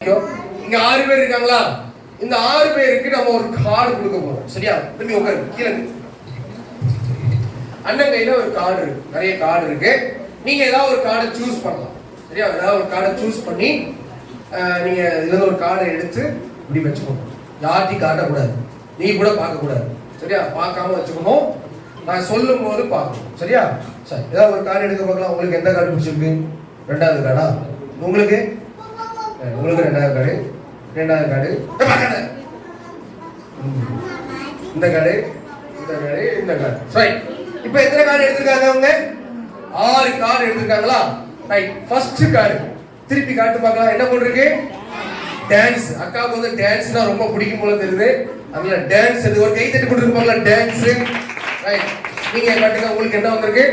இங்க 6 பேர் இருக்காங்களா? இந்த 6 பேருக்கு நம்ம ஒரு கார்டு கொடுக்க போறோம். சரியா? திரும்பி உட்காரு. கீழே அண்ணன் கையில ஒரு கார்டு இருக்கு, நிறைய கார்டு இருக்கு. நீங்க ஏதாவது ஒரு கார்டை சூஸ் பண்ணலாம். சரியா? ஏதாவது ஒரு கார்டை சூஸ் பண்ணி நீங்க இதுல ஒரு கார்டை எடுத்து இப்படி வச்சுக்கணும். யார்ட்டையும் காட்டக்கூடாது, நீ கூட பார்க்க கூடாது. சரியா? பார்க்காம வச்சுக்கணும். நான் சொல்லும் போது பார்க்கணும். சரியா? சரி, ஏதாவது ஒரு கார்டு எடுக்க பார்க்கலாம். உங்களுக்கு எந்த கார்டு பிடிச்சிருக்கு? 2வது கார்டா? உங்களுக்கு ரெண்டாவது கார்டு, இந்த கார்டு, இந்த கார்டு, இந்த கார்டு. சரி, இப்போ எத்தனை கார்டு எடுத்திருக்காங்க அவங்க? 6 கார்டு எடுத்திருக்காங்களா? ரைட். ஃபர்ஸ்ட் கார்டு திருப்பி காட்டு பார்க்கலாம். என்ன போட்டிருக்கு? டான்ஸ். அக்காவுக்கு வந்து டான்ஸ்னா ரொம்ப பிடிக்கும் போல தெரியுது. அதனால டான்ஸ் எடுத்து ஒரு கை தட்டி கொடுத்து பார்க்கலாம். டான்ஸ். ரைட். நீங்க காட்டுங்க. உங்களுக்கு என்ன வந்திருக்கு?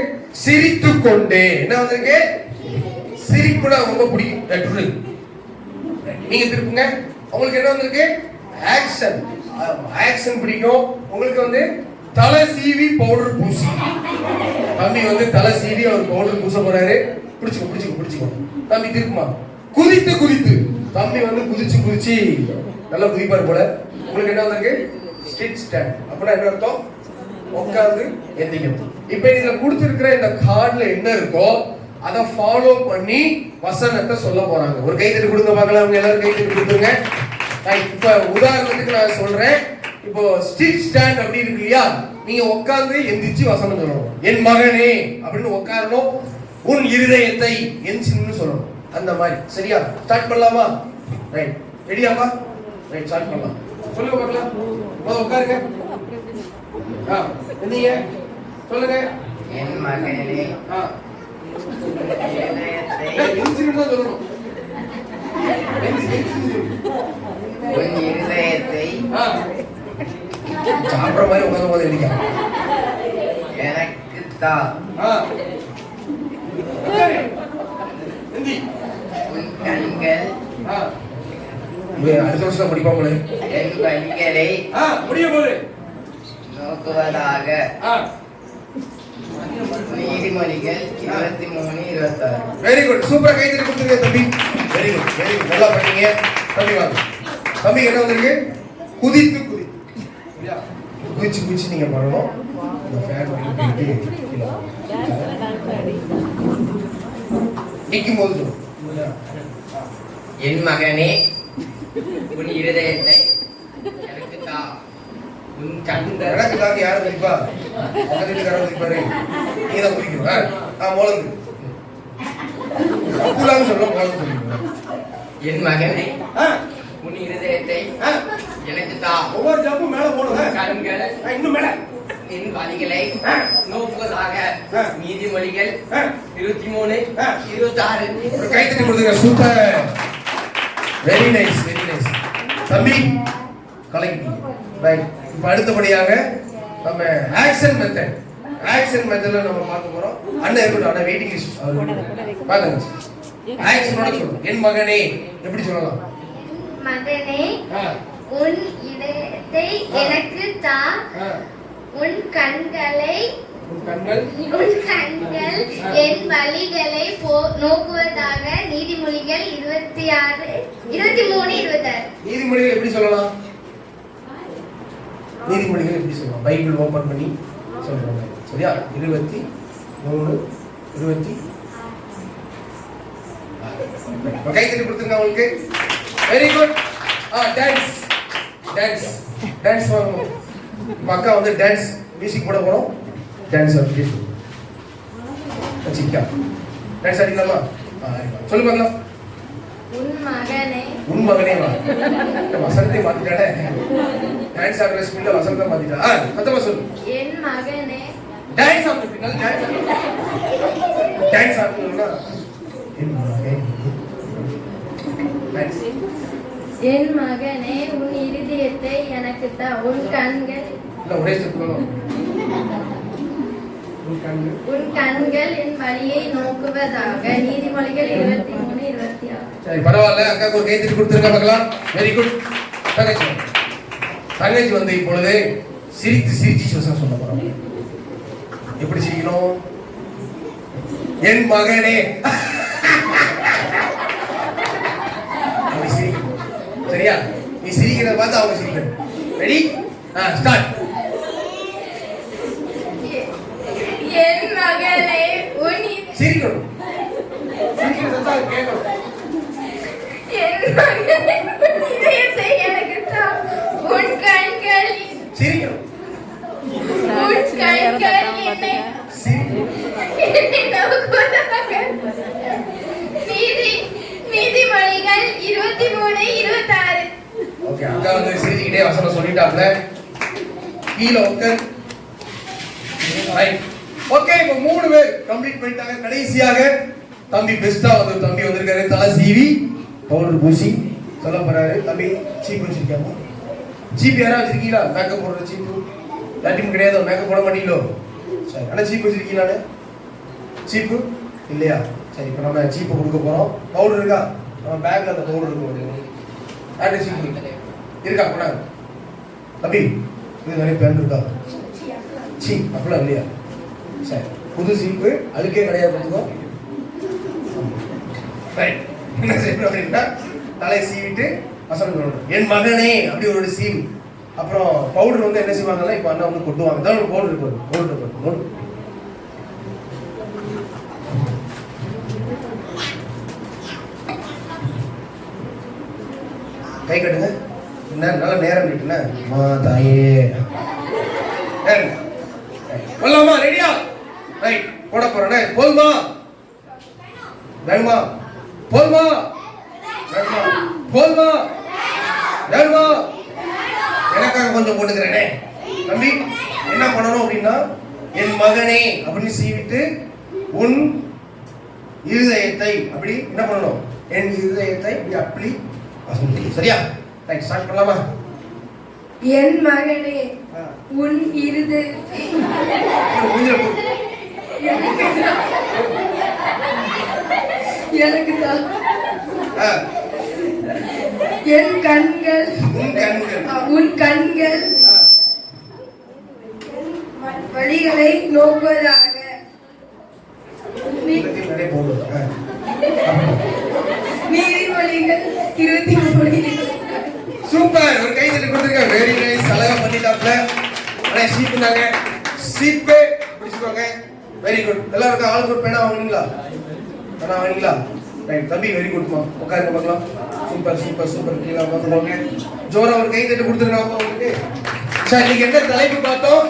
சிரித்துக்கொண்டே. என்ன வந்திருக்கு? சிரிப்புனா ரொம்ப பிடிக்கும். நீங்க திருப்புங்க. உங்களுக்கு என்ன வந்திருக்கு? ஆக்ஷன். ஆக்ஷன் பிடிக்கும். உங்களுக்கு வந்து தலை சீவி பவுடர் பூசி. தம்பி வந்து தலை சீவி அவர் பவுடர் பூச போறாரு. பிடிச்சுக்கோ. தம்பி திருப்புமா. குதித்து. தம்பி வந்து குதிச்சு நல்லா குதிப்பார் போல. உங்களுக்கு என்ன வந்திருக்கு? Strict stand. அப்படின்னா என்ன அர்த்தம்? உட்கார்ந்து எந்திரிக்கணும். இப்ப இதுல கொடுத்திருக்கிற இந்த கார்டுல என்ன இருக்கோ அதை ஃபாலோ பண்ணி வசனத்தை சொல்ல போறாங்க. ஒரு கை தட்டி கொடுங்க பார்க்கலாம். அவங்க எல்லாரும் கை தட்டி கொடுத்துருங்க. இப்ப உதாரணத்துக்கு நான் சொல்றேன். இப்போ ஸ்ட்ரிட் ஸ்டாண்ட் அப்படி இருக்கு இல்லையா? நீங்க உட்கார்ந்து எந்திரிச்சு வசனம் சொல்லணும். என் மகனே அப்படின்னு உட்காரணும். உன் இருதயத்தை எந்திரிச்சுன்னு சொல்லணும். அந்த மாதிரி. சரியா? ஸ்டார்ட் பண்ணலாமா? ரைட். ரெடியாப்பா? ரைட், ஸ்டார்ட் பண்ணலாம். சொல்லுங்க பார்க்கலாம். முதல்ல உட்காருங்க. எந்திங்க சொல்லுங்க. என் மகனே சாப்பிட்ற மாதிரி உட்காந்து போது எனக்கு தா. உன் கண்கள் அடுத்த வருஷம் படிப்பாங்களே. என் வழிகளை முடிய போது நோக்குவதாக. நீதிமொழிகள் 23:26. Very good. சூப்பரா கை தட்டி கொடுத்துருங்க தம்பி. Very good. நல்லா பண்ணீங்க. தம்பி வாங்க. தம்பி என்ன வந்திருக்கு? குதித்து. சரியா? குதிச்சு நீங்க பண்ணணும். இந்த ஃபேன் பண்ணிட்டு நிக்கும் போது என் மகனே உன் இருதயத்தை எனக்கு தா. உன் கண்கள் எனக்குதாக யாரும் குதிப்பா? பக்கத்து வீட்டுக்காரர் குதிப்பாரு. நீ தான் குதிக்கணும். மோளந்து அப்புலான்னு சொல்ல மோளந்து சொல்லிக்கணும். என் மகனே உன் இருதயத்தை எனக்கு தா. ஒவ்வொரு ஜம்பும் மேல போடுங்க. கண்கள் இன்னும் மேல என் வழிகளை நோக்குவதாக. நீதிமொழிகள் 23:26. ஒரு கை தட்டி கொடுங்க. சூப்பர். Very nice. தம்பி கலக்கிட்டீங்க. ரைட். இப்போ அடுத்தபடியாக நம்ம ஆக்ஷன் மெத்தட்ல நம்ம பார்க்க போறோம். அண்ணன் இருக்கட்டும். அண்ணன் வெயிட்டிங் லிஸ்ட் அவர் பாருங்க. ஆக்ஷனோட சொல்லணும். என் மகனே எப்படி சொல்லலாம்? மகனே உன் இதயத்தை எனக்கு தா. உன் கண்கள் என் வழிகளை நோக்குவதாக. நீதிமொழிகள் 23:26. நீதிமொழிகள் எப்படி சொல்லலாம்? நீதிமொழிகள் எப்படி சொல்லலாம்? பைபிள் ஓபன் பண்ணி சொல்றாங்க. சரியா? 23:26. கை தட்டி கொடுத்துருங்க உங்களுக்கு. Very good. டான்ஸ் வாங்கணும். அக்கா வந்து டான்ஸ் மியூசிக் போட போறோம். டான்ஸ் டான்ஸ் அடிக்கலாமா? சொல்லு பார்க்கலாம். உன் மகனே வா. வசனத்தை மாத்திட்டானே. டான்ஸ் ஆடுற ஸ்பீட்ல வசனத்தை மாத்திட்டா. மொத்தமா சொல்லு. என் மகனே டான்ஸ் ஆடுறீங்க. டான்ஸ் ஆடுறீங்களா? என் மகனே உன் இருதயத்தை எனக்கு தா. உன் கண்கள் ஒரே சொல்லணும். உன் கண்கள் என் வழியை நோக்குவதாக. நீதிமொழிகள் 23:26. சரி, பரவாயில்ல. அக்காக்கு ஒரு கை தட்டி கொடுத்துருங்க பார்க்கலாம். Very good. தங்கச்சி வந்து இப்பொழுது சிரிச்சு சொல்ல போறோம். எப்படி சிரிக்கணும்? என் மகனே அப்படி சிரிக்கணும். சரியா? நீ சிரிக்கிறத பார்த்து அவங்க சிரிக்கணும். ரெடி? ஸ்டார்ட். என் மகனே உன் சிரிக்கணும். சிரிக்கிறத தான் கேட்கணும். என் மகனே உன் இதயத்தை எனக்கு தா. உன் கண்கள் சிரிக்கணும். உன் கண்கள் என்னை நோக்குவதாக. நீதிமொழிகள் 23:26. ஓகே, அக்கா வந்து சிரிச்சுக்கிட்டே வசனம் சொல்லிட்டாப்ல. கீழே உட்கார். ரைட். ஓகே, இப்போ 3 பேர் கம்ப்ளீட் பண்ணிட்டாங்க. கடைசியாக தம்பி பெஸ்டா வந்து தம்பி வந்திருக்காரு. தலை சீவி பவுடர் பூசி சொல்ல போறாரு. தம்பி சீப் வச்சிருக்காமா? சீப் யாரா வச்சிருக்கீங்களா? மேக்கப் போடுற சீப்பு யார்ட்டும் கிடையாது. மேக்கப் போட மாட்டீங்களோ? சரி, ஆனால் சீப் வச்சிருக்கீங்களா? சீப்பு இல்லையா? சரி, இப்போ நம்ம சீப்பு கொடுக்க போறோம். பவுடர் இருக்கா? நம்ம பேக்ல அந்த பவுடர் இருக்கும். யார்கிட்ட சீப்பு இருக்கா? போனாங்க தம்பி, இது நிறைய பேன் இருக்கா? சீ, அப்படிலாம் இல்லையா? சரி, புது சீப்பு அழுக்கே கிடையாது. பார்த்துக்கோ. ரைட். என்ன செய்யணும் அப்படின்னா தலை சீவிட்டு வசனம் சொல்லணும். என் மகனே அப்படி ஒரு சீவு. அப்புறம் பவுடர் வந்து என்ன செய்வாங்கன்னா இப்போ அண்ணா வந்து கொட்டுவாங்க. தான் ஒரு பவுடர் இருக்கும். பவுடர் இருக்கும். கை கட்டுங்க. என்ன நல்ல நேரம் இருக்குண்ணே. மா தாயே போலாமா? ரெடியா? ரைட். போட போறேனே. போதுமா? வேணுமா? போதுமா? வேணுமா? போதுமா? வேணுமா? எனக்காக கொஞ்சம் போட்டுக்கிறேனே. தம்பி என்ன பண்ணணும் அப்படின்னா என் மகனே அப்படின்னு சீவிட்டு உன் இருதயத்தை அப்படி என்ன பண்ணணும்? என் இருதயத்தை இப்படி அப்படி வசனம். சரியா? ரைட், ஸ்டார்ட் பண்ணலாமா? என் மகனே உன் இருதயத்தை எனக்கு தா. என் கண்கள் உன் கண்கள் வழிகளை நோக்குவதாக. நீதிமொழிகள் 23. சூப்பர். ஒரு கை தட்டி கொடுத்துருங்க. Very nice. அழகா பண்ணிட்டாப்ல. ஆனா சீப்புனாங்க. சீப்பே பிடிச்சுக்கோங்க. Very good. எல்லாருக்கும் ஆல் குட். பேனா வாங்குனீங்களா? பேனா வாங்குனீங்களா? ரைட். தம்பி வெரி குட்மா. உட்காருங்க பார்க்கலாம். Super super super. கீழே பார்த்துக்கோங்க. ஜோரா ஒரு கை தட்டி கொடுத்துருங்க உங்களுக்கு. சரி, நீங்க என்ன தலைப்பு பார்த்தோம்?